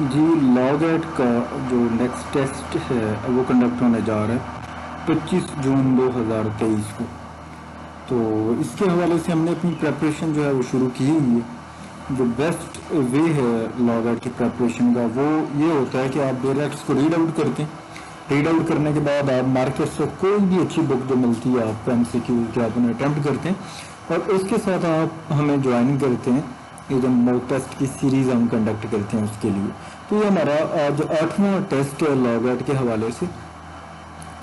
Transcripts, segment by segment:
G log at کا جو next test ہے وہ کنڈکٹ ہونے جا رہا ہے 25 جون 2023 کو. تو اس کے حوالے سے ہم نے اپنی پریپریشن جو ہے وہ شروع کی ہوئی ہے. جو بیسٹ وے ہے لاگ ایٹ کی پریپریشن کا وہ یہ ہوتا ہے کہ آپ ڈائریکٹس کو ریڈ آؤٹ کرتے ہیں. ریڈ آؤٹ کرنے کے بعد آپ مارکیٹ سے کوئی بھی اچھی بک جو ملتی ہے آپ کو ایم سی کیو کے آپ انہیں اٹیمپٹ کرتے ہیں اور اس کے ساتھ آپ ہمیں جوائن کرتے ہیں. یہ جو موک ٹیسٹ کی سیریز ہم کنڈکٹ کرتے ہیں اس کے لیے. تو یہ ہمارا آج 8واں ٹیسٹ ہے لاگ ایٹ کے حوالے سے.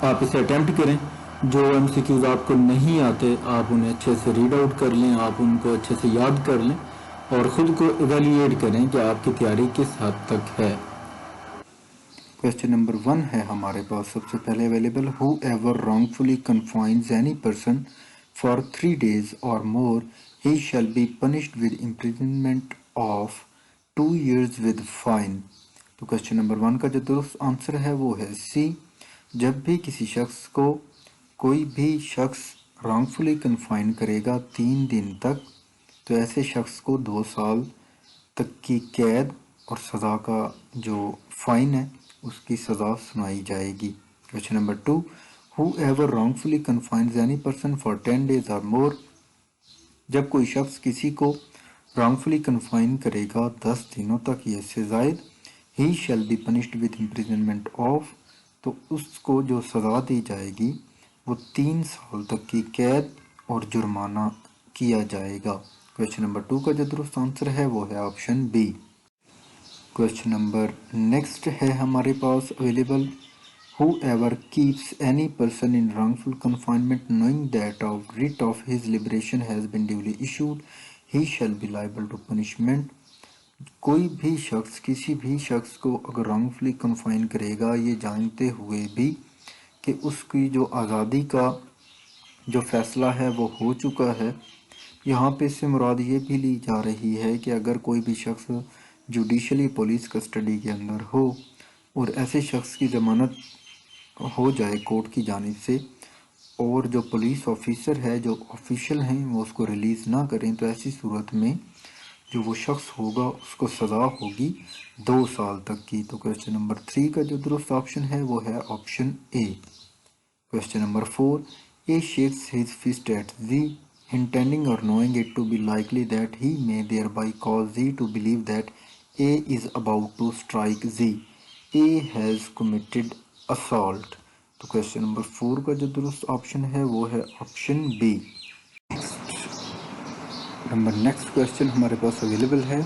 آپ اسے اٹیمپٹ کریں. جو ایم سی کیوز آپ کو نہیں آتے آپ انہیں اچھے سے ریڈ آؤٹ کر لیں, آپ ان کو اچھے سے یاد کر لیں اور خود کو ایویلیٹ کریں کہ آپ کی تیاری کس حد تک ہے. کویسچن نمبر 1 ہے ہمارے پاس سب سے پہلے available. Whoever wrongfully confines any person for 3 days اور more he shall be punished with imprisonment of 2 years with fine. تو کویسچن نمبر 1 کا جو درست آنسر ہے وہ ہے سی. جب بھی کسی شخص کو کوئی بھی شخص رانگ فلی کنفائن کرے گا 3 دن تک تو ایسے شخص کو 2 سال تک کی قید اور سزا کا جو فائن ہے اس کی سزا سنائی جائے گی. Question number 2. Whoever wrongfully confines any person for 10 days اور مور. جب کوئی شخص کسی کو رانگ فلی کنفائن کرے گا 10 دنوں تک یا اس سے زائد ہی shall be punished with imprisonment of تو اس کو جو سزا دی جائے گی وہ 3 سال تک کی قید اور جرمانہ کیا جائے گا. کویسچن نمبر 2 کا جو درست آنسر ہے وہ ہے option B. Question number next ہے ہمارے پاس available. Whoever keeps any person in wrongful confinement knowing that of writ of his liberation has been duly issued he shall be liable to punishment. کوئی بھی شخص کسی بھی شخص کو اگر رانگفلی کنفائن کرے گا یہ جانتے ہوئے بھی کہ اس کی جو آزادی کا جو فیصلہ ہے وہ ہو چکا ہے, یہاں پہ اس سے مراد یہ بھی لی جا رہی ہے کہ اگر کوئی بھی شخص جوڈیشلی پولیس کسٹڈی کے اندر ہو اور ایسے شخص کی ضمانت ہو جائے کورٹ کی جانب سے اور جو پولیس آفیسر ہے جو آفیشل ہیں وہ اس کو ریلیز نہ کریں تو ایسی صورت میں جو وہ شخص ہوگا اس کو سزا ہوگی 2 سال تک کی. تو کویسچن نمبر 3 کا جو درست آپشن ہے وہ ہے option A. Question number 4. A shakes his fist at Z intending or knowing it to be likely that he may thereby cause Z to believe that A is about to strike Z. A has committed assault. تو question number 4 کا جو درست option ہے وہ ہے option be. Next question ہمارے پاس available ہے.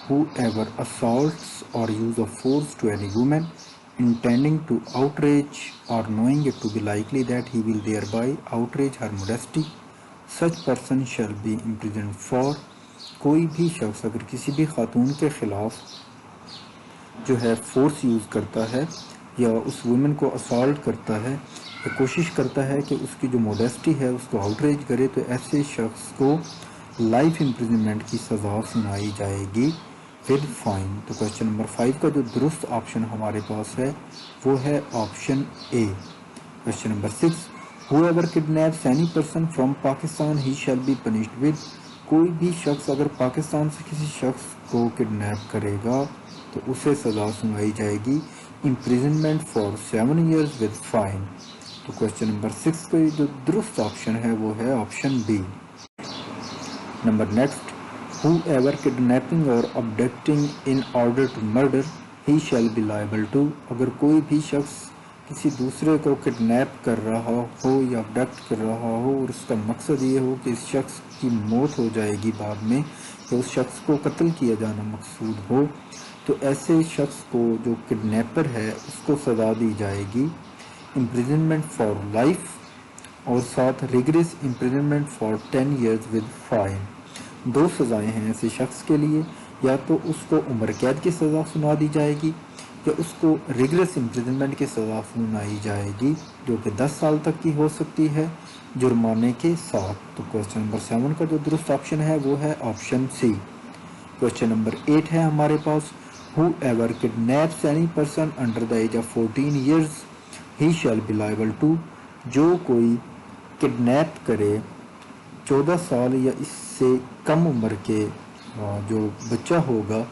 ہو ever assaults or use of force to any woman intending to outrage or knowing it to be likely that he will thereby outrage her modesty, such person shall be imprisoned for. کوئی بھی شخص اگر کسی بھی خاتون کے خلاف جو ہے فورس یوز کرتا ہے یا اس وومن کو اسالٹ کرتا ہے یا کوشش کرتا ہے کہ اس کی جو موڈیسٹی ہے اس کو آؤٹریج کرے تو ایسے شخص کو لائف امپریزنمنٹ کی سزا سنائی جائے گی ود فائن. تو کویسچن نمبر 5 کا جو درست آپشن ہمارے پاس ہے وہ ہے option A. Question number 6. Who ever kidnaps any person from Pakistan he shall be punished with. کوئی بھی شخص اگر پاکستان سے کسی شخص کو کڈنیپ کرے گا تو اسے سزا سنائی جائے گی imprisonment for 7 years with fine. تو کویسچن نمبر 6 کا جو درست آپشن ہے وہ ہے option B. Number next. Whoever kidnapping اور abducting in order to murder he shall be liable to. اگر کوئی بھی شخص کسی دوسرے کو کڈنیپ کر رہا ہو یا abduct کر رہا ہو اور اس کا مقصد یہ ہو کہ اس شخص کی موت ہو جائے گی بعد میں یا اس شخص کو قتل کیا جانا مقصود ہو تو ایسے شخص کو جو کڈنیپر ہے اس کو سزا دی جائے گی امپریزنمنٹ فار لائف اور ساتھ rigorous imprisonment for 10 years with fine. 2 سزائیں ہیں ایسے شخص کے لیے, یا تو اس کو عمر قید کی سزا سنا دی جائے گی یا اس کو ریگریس امپریزنمنٹ کی سزا سنائی جائے گی جو کہ 10 سال تک کی ہو سکتی ہے جرمانے کے ساتھ. تو کویسچن نمبر 7 کا جو درست آپشن ہے وہ ہے آپشن سی. کویسچن نمبر 8 ہے ہمارے پاس. Who ever kidnaps any person under the age of 14 years he shall be liable to. جو کوئی کڈنیپ کرے 14 سال یا اس سے کم عمر کے جو بچہ ہوگا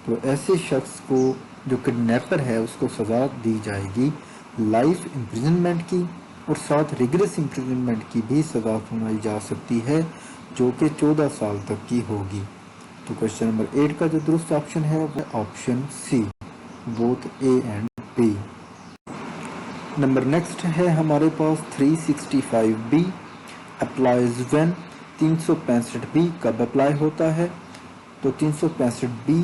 تو ایسے شخص کو جو کڈنیپر ہے اس کو سزا دی جائے گی لائف امپریزنمنٹ کی، اور ساتھ ریگریس امپریزنمنٹ کی بھی سزا سنائی جا سکتی ہے جو کہ 14 سال تک کی ہوگی۔ تو کوشچن نمبر 8 کا جو درست آپشن ہے وہ option C, both A and B. Number next ہے ہمارے پاس 365B اپلائز وین، 365B کب اپلائی ہوتا ہے؟ تو 365B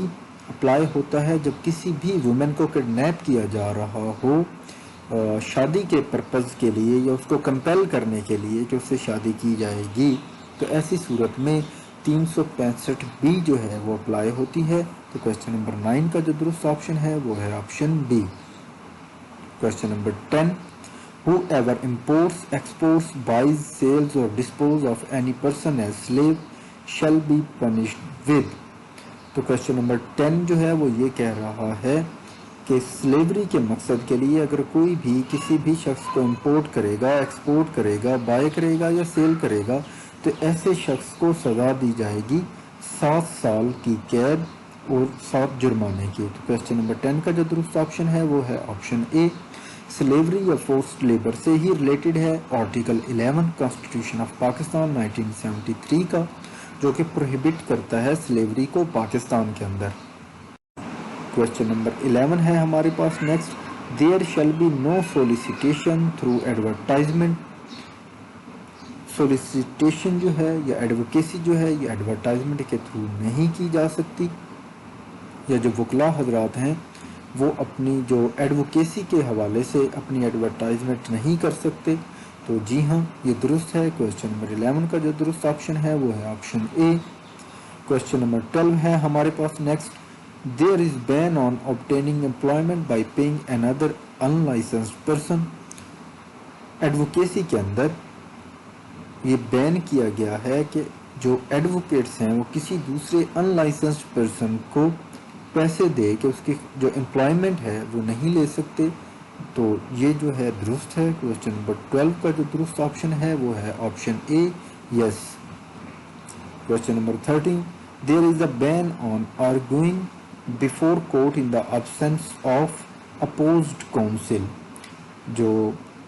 اپلائی ہوتا ہے جب کسی بھی وومن کو کڈنیپ کیا جا رہا ہو شادی کے پرپز کے لیے یا اس کو کمپیل کرنے کے لیے کہ اس سے شادی کی جائے گی، تو ایسی صورت میں 365B جو ہے وہ اپلائی ہوتی ہے۔ تو کوشچن نمبر 9 کا جو درست آپشن ہے وہ ہے option B. Question number 10 whoever imports, exports, buys, sells or disposes of any person as slave shall be punished with۔ تو کوشچن نمبر 10 جو ہے وہ یہ کہہ رہا ہے کہ سلیوری کے مقصد کے لیے اگر کوئی بھی کسی بھی شخص کو امپورٹ کرے گا، ایکسپورٹ کرے گا، بائی کرے گا یا سیل کرے گا تو ایسے شخص کو سزا دی جائے گی 7 سال کی قید اور 7 جرمانے کی۔ تو کوشچن نمبر 10 کا جو درست آپشن ہے وہ ہے آپشن اے۔ سلیوری یا فورسڈ لیبر سے ہی ریلیٹڈ ہے آرٹیکل 11 کانسٹیٹیوشن آف پاکستان 1973 کا، جو کہ پروہیبٹ کرتا ہے سلیوری کو پاکستان کے اندر۔ کوشچن نمبر 11 ہے ہمارے پاس next, there shall be no solicitation through advertisement. Solicitation جو ہے یا ایڈوکیسی جو ہے یہ ایڈورٹائزمنٹ کے تھرو نہیں کی جا سکتی، یا جو وکلاء حضرات ہیں وہ اپنی جو ایڈوکیسی کے حوالے سے اپنی ایڈورٹائزمنٹ نہیں کر سکتے۔ تو جی ہاں یہ درست ہے۔ کوشچن نمبر 11 کا جو درست آپشن ہے وہ ہے آپشن اے۔ کوشچن نمبر 12 ہے ہمارے پاس next, there is ban on obtaining employment by paying another unlicensed person۔ Advocacy کے اندر یہ بین کیا گیا ہے کہ جو ایڈوکیٹس ہیں وہ کسی دوسرے ان لائسنسڈ پرسن کو پیسے دے کے اس کی جو امپلائمنٹ ہے وہ نہیں لے سکتے۔ تو یہ جو ہے درست ہے۔ کوشچن نمبر 12 کا جو درست آپشن ہے وہ ہے option a, yes. Question number 13، there is a been on arguing before court in the absence of opposed council. جو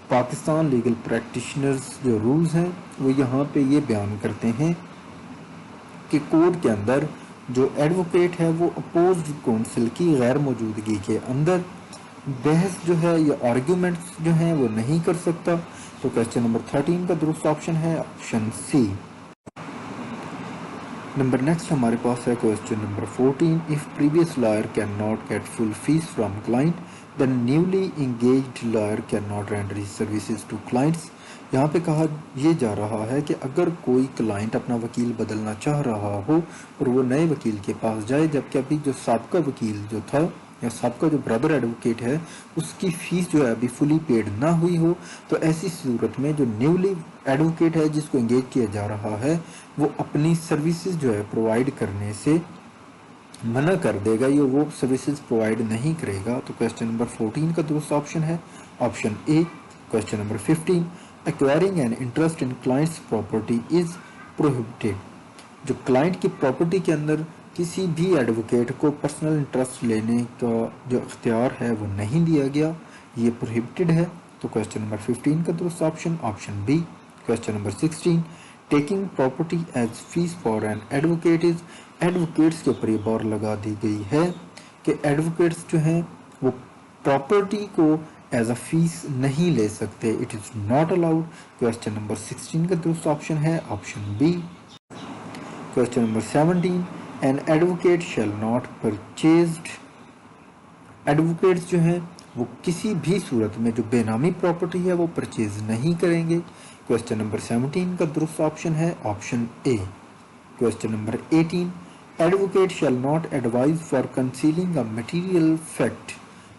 پاکستان لیگل پریکٹیشنرز جو رولز ہیں وہ یہاں پہ یہ بیان کرتے ہیں کہ کورٹ کے اندر جو ایڈوکیٹ ہے وہ اپوزڈ کونسل کی غیر موجودگی کے اندر بحث جو ہے یا آرگیومنٹس جو ہیں وہ نہیں کر سکتا۔ تو کوشچن نمبر 13 کا درست آپشن ہے آپشن سی۔ نمبر نیکسٹ ہمارے پاس ہے question number 14، if previous lawyer cannot get full fees from client then newly engaged lawyer cannot render his services to clients۔ یہاں پہ کہا یہ جا رہا ہے کہ اگر کوئی کلائنٹ اپنا وکیل بدلنا چاہ رہا ہو اور وہ نئے وکیل کے پاس جائے جبکہ ابھی جو سابقہ وکیل جو تھا یا سابقہ جو برادر ایڈوکیٹ ہے اس کی فیس جو ہے ابھی فلی پیڈ نہ ہوئی ہو، تو ایسی صورت میں جو نیولی ایڈوکیٹ ہے جس کو انگیج کیا جا رہا ہے وہ اپنی سروسز جو ہے پرووائڈ کرنے سے منع کر دے گا یا وہ سروسز پرووائڈ نہیں کرے گا۔ تو کوشچن نمبر 14 کا درست آپشن ہے option A. Question number 15، acquiring an interest in clients property is prohibited. جو کلائنٹ کی پراپرٹی کے اندر کسی بھی ایڈوکیٹ کو پرسنل انٹرسٹ لینے کا جو اختیار ہے وہ نہیں دیا گیا، یہ پروہیبٹڈ ہے۔ تو کوشچن نمبر 15 کا درست option option B. Question number 16، taking property as fees for an advocate is. Advocates کے اوپر یہ بار لگا دی گئی ہے کہ ایڈوکیٹس جو ہیں وہ پراپرٹی کو ایز اے فیس نہیں لے سکتے، it is not allowed. Question number 16 کا درست آپشن ہے option B. Question number 17، an advocate shall not purchased. Advocates جو ہیں وہ کسی بھی صورت میں جو بے نامی پراپرٹی ہے وہ پرچیز نہیں کریں گے۔ کوشچن نمبر 17 کا درست آپشن ہے option A. Question number 18، advocate shall not advise for concealing a material fact,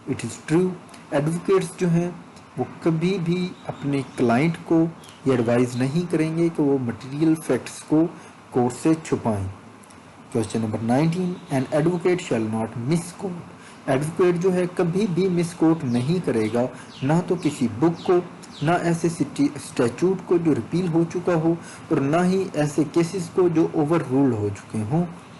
it is true. Advocates جو ہیں وہ کبھی بھی اپنے کلائنٹ کو یہ ایڈوائز نہیں کریں گے کہ وہ مٹیریل فیکٹس کو کورٹ سے چھپائیں۔ Question number 19، an advocate shall not misquote. Advocate جو ہے کبھی بھی مس کوٹ نہیں کرے گا، نہ تو کسی بک کو، نہ ایسے اسٹیچوٹ کو جو ریپیل ہو چکا ہو، اور نہ ہی ایسے کیسز کو جو اوور رولڈ ہو چکے ہوں۔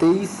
23,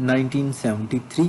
1973।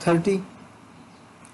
30,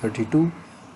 32,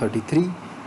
33,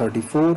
34,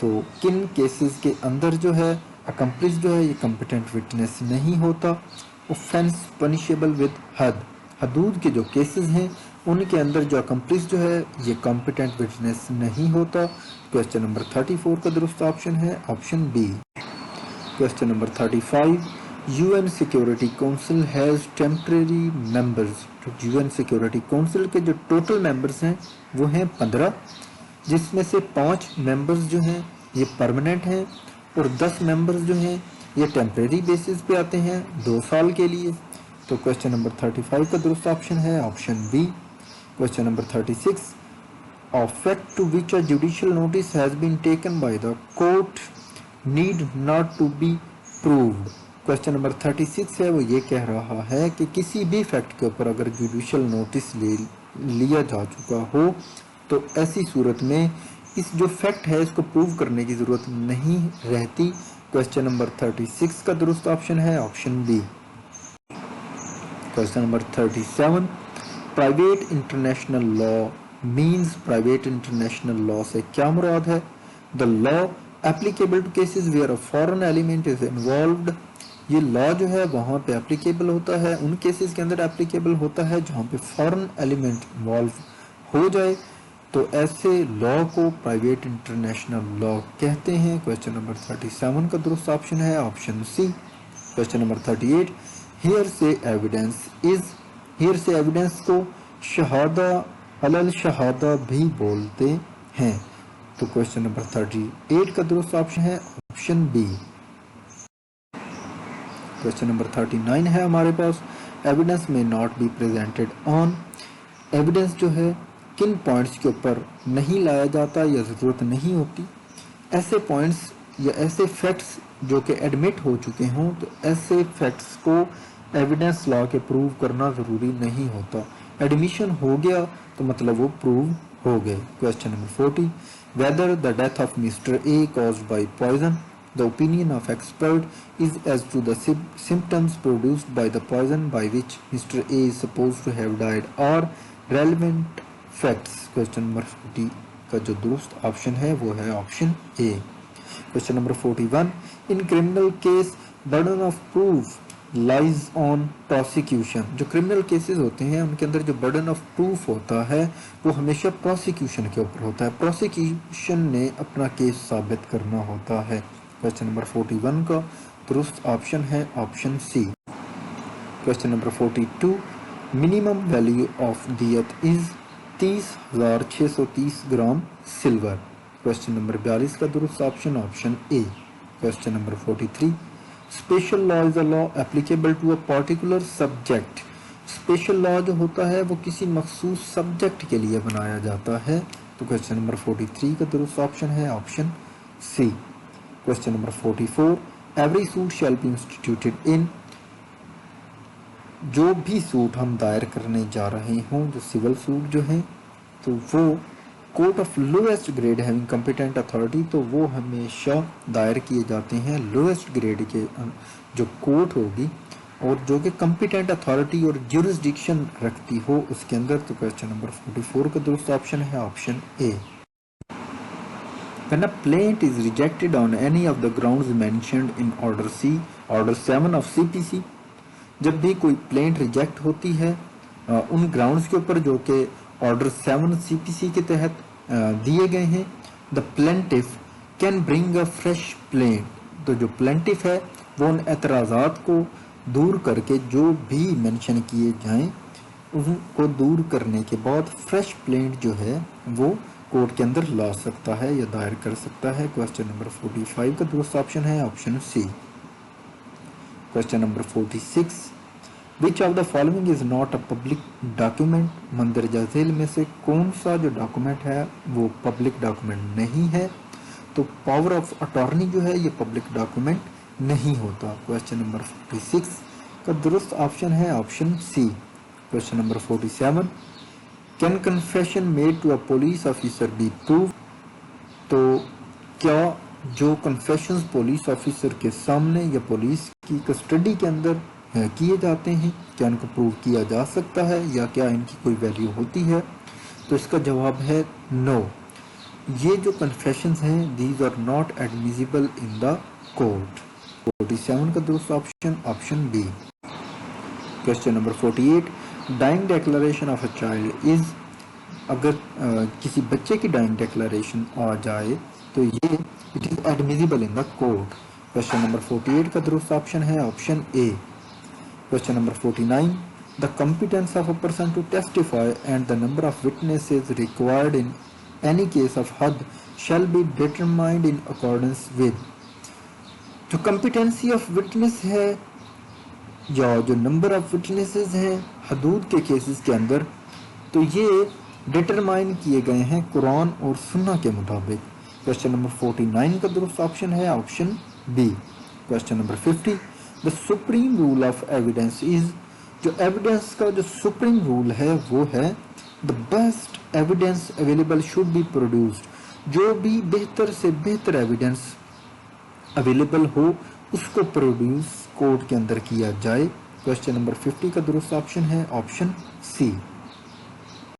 تو کن کیسز کے اندر جو ہے اکمپلس جو ہے یہ کمپیٹنٹ وٹنس نہیں ہوتا؟ اوفینس پنشیبل ود حد، حدود کے جو کیسز ہیں ان کے اندر جو اکمپلس جو ہے یہ کمپیٹنٹ وٹنس نہیں ہوتا۔ کویسچن نمبر 34 کا درست آپشن ہے option B. Question number 35، U N security council has temporary members, U N security council کے جو ٹوٹل ممبرز ہیں وہ ہیں 15، جس میں سے 5 ممبرز جو ہیں یہ پرماننٹ ہیں اور 10 ممبرز جو ہیں یہ ٹیمپریری بیسس پہ آتے ہیں 2 سال کے لیے۔ تو کویسچن نمبر 35 کا درست آپشن ہے option B. Question number 36، a fact to which a judicial notice has been taken by the court need not to be proved۔ Question number 36 ہے وہ یہ کہہ رہا ہے کہ کسی بھی فیکٹ کے اوپر اگر جوڈیشل نوٹس لیا جا چکا ہو تو ایسی صورت میں اس جو فیکٹ ہے اس کو پروو کرنے کی ضرورت نہیں رہتی۔ کویسچن نمبر 36 کا درست آپشن ہے option B. Question number 37، private international law means, private international law سے کیا مراد ہے؟ The law applicable to cases where a foreign element is involved, یہ لا جو ہے وہاں پہ اپلیکیبل ہوتا ہے، ان کیسز کے اندر اپلیکیبل ہوتا ہے جہاں پہ فارن ایلیمنٹ انوالو ہو جائے، تو ایسے لا کو پرائیویٹ انٹرنیشنل لا کہتے ہیں۔ کویسچن نمبر 37 کا درست آپشن ہے option C. Question number 38، hearsay evidence is, hearsay evidence کو شہادہ علل شہادہ بھی بولتے ہیں، تو کویسچن نمبر 38 کا درست آپشن ہے آپشن بی۔ کویسچن نمبر 39 ہے ہمارے پاس، ایویڈنس میں not be presented on, evidence جو ہے کن پوائنٹس کے اوپر نہیں لایا جاتا یا ضرورت نہیں ہوتی؟ ایسے پوائنٹس یا ایسے فیکٹس جو کہ ایڈمٹ ہو چکے ہوں تو ایسے فیکٹس کو ایویڈنس لا کے پروو کرنا ضروری نہیں ہوتا، ایڈمیشن ہو گیا تو مطلب وہ پروو ہو گئے۔ Question number 40، whether the death of mister A caused by poison, the opinion of expert is as to the symptoms produced by the poison by which Mr. A is supposed to have died are relevant facts۔ question number 40 کا جو درست option ہے وہ ہے option a. question number 41، in criminal case burden of proof lies on prosecution، جو criminal cases ہوتے ہیں ان کے اندر جو burden of proof ہوتا ہے وہ ہمیشہ پروسیکیوشن کے اوپر ہوتا ہے، پروسیکیوشن نے اپنا کیس ثابت کرنا ہوتا ہے۔ کویسچن نمبر 41 کا درست آپشن ہے option C. Question number 42، minimum value of دیت is 30,630 gram silver, question number 42 کا درست option option A. Question number 43، special law is a law applicable to a particular subject, special law جو ہوتا ہے وہ کسی مخصوص سبجیکٹ کے لیے بنایا جاتا ہے، تو کویسچن نمبر 43 کا درست آپشن ہے option C. Question number 44، every suit shall be instituted in, جو بھی سوٹ ہم دائر کرنے جا رہے ہوں جو سول سوٹ جو ہیں تو وہ court of lowest grade having competent authority, تو وہ ہمیشہ دائر کیے جاتے ہیں لویسٹ گریڈ کے جو کورٹ ہوگی اور جو کہ کمپیٹنٹ اتھارٹی اور جورسڈکشن رکھتی ہو اس کے اندر، تو کویسچن نمبر 44 کا درست آپشن ہے option a. When a plaint is rejected on any of the grounds mentioned in Order C, Order 7 of CPC، جب بھی کوئی پلینٹ ریجیکٹ ہوتی ہے ان گراؤنڈز کے اوپر جو کہ آرڈر 7 CPC کے تحت دیے گئے ہیں، the plaintiff can bring a fresh plaint، تو جو پلینٹف ہے وہ ان اعتراضات کو دور کر کے جو بھی مینشن کیے جائیں ان کو دور کرنے کے بعد فریش پلینٹ جو ہے وہ کورٹ کے اندر لا سکتا ہے یا دائر کر سکتا ہے۔ کویسچن نمبر 45 کا درست آپشن ہے option C. Question number 46، which of the following is not a public document، مندرجہ ذیل میں سے کون سا جو ڈاکومنٹ ہے وہ پبلک ڈاکومنٹ نہیں ہے؟ تو پاور آف اٹارنی جو ہے یہ پبلک ڈاکومنٹ نہیں ہوتا۔ کویسچن نمبر 46 کا درست آپشن ہے option C. Question number 47، can confession made to a police officer be proof, تو کیا جو کنفیشنز پولیس آفیسر کے سامنے یا پولیس کی کسٹڈی کے اندر کیے جاتے ہیں کیا ان کو پروو کیا جا سکتا ہے یا کیا ان کی کوئی ویلیو ہوتی ہے؟ تو اس کا جواب ہے نو۔ یہ جو کنفیشنز ہیں these are not admissible in the court. 47 کا درست option B. Question number 48 dying declaration of a child is, اگر کسی بچے کی ڈائنگ ڈیکلریشن آ جائے تو یہ it is admissible in the court. Question number 48 کا درست آپشن ہے option A. Question number 49 the competence of a person to testify and the number of witnesses required in any case of حد shall be determined in accordance with. جو competency of witness ہے یا جو number of witnesses ہیں حدود کے cases کے اندر، تو یہ ڈٹرمائن کیے گئے ہیں قرآن اور سنہ کے مطابق. کوشچن نمبر 49 کا درست آپشن ہے option B. Question number 50 the supreme rule of evidence is، جو ایویڈنس کا جو سپریم رول ہے وہ ہے the best evidence available should be produced. جو بھی بہتر سے بہتر ایویڈنس اویلیبل ہو اس کو پروڈیوس کورٹ کے اندر کیا جائے. کوشچن نمبر 50 کا درست آپشن ہے آپشن سی.